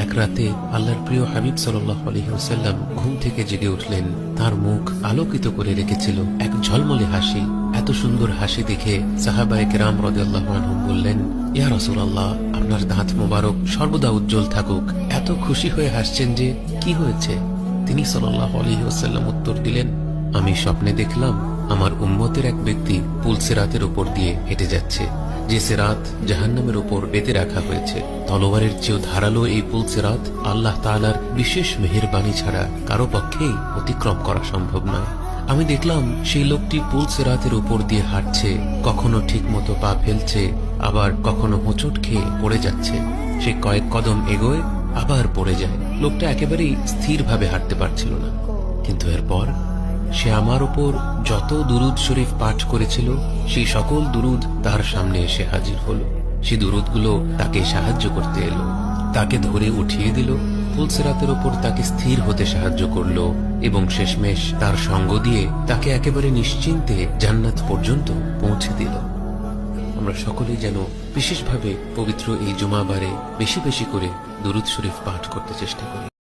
এক রাতে আল্লাহর প্রিয় হাবিব সাল্লাল্লাহু আলাইহি ওয়াসাল্লাম ঘুম থেকে জেগে উঠলেন। তার মুখ আলোকিত করে রেখেছিল এক ঝলমলে হাসি। এত সুন্দর হাসি দেখে সাহাবায়ে কেরাম রাদিয়াল্লাহু আনহুম বললেন, ইয়া রাসূলুল্লাহ, আপনার দাঁত মোবারক সর্বদা উজ্জ্বল থাকুক। এত খুশি হয়ে হাসছেন যে, কি হয়েছে? তিনি সাল্লাল্লাহু আলাইহি ওয়াসাল্লাম উত্তর দিলেন, আমি স্বপ্নে দেখলাম আমার উম্মতের এক ব্যক্তি পুল সিরাতের উপর দিয়ে হেঁটে যাচ্ছে, যে সিরাত জাহান্নামের উপর বেঁধে রাখা হয়েছে। তলোয়ারের চেয়েও ধারালো এই পুল সিরাত আল্লাহ তাআলার বিশেষ মেহেরবানি ছাড়া কারো পক্ষেই অতিক্রম করা সম্ভব নয়। আমি দেখলাম সেই লোকটি পুল সিরাতের উপর দিয়ে হাঁটছে, কখনো ঠিক মতো পা ফেলছে, আবার কখনো হোঁচট খেয়ে পড়ে যাচ্ছে। সে কয়েক কদম এগোয়, আবার পড়ে যায়। লোকটা একেবারেই স্থিরভাবে হাঁটতে পারছিল না। কিন্তু এরপর সে আমার উপর যত দুরুদ শরীফ পাঠ করেছিল, সেই সকল দুরুদ তার সামনে এসে হাজির হলো। সেই দুরুদগুলো তাকে সাহায্য করতে এলো, তাকে ধরে উঠিয়ে দিল, পুল সিরাতের উপর তাকে স্থির হতে সাহায্য করলো এবং শেষমেশ তার সঙ্গ দিয়ে তাকে একেবারে নিশ্চিন্তে জান্নাত পর্যন্ত পৌঁছে দিল। আমরা সকলেই যেন বিশেষভাবে পবিত্র এই জুমাবারে বেশি বেশি করে দুরুদ শরীফ পাঠ করতে চেষ্টা করি।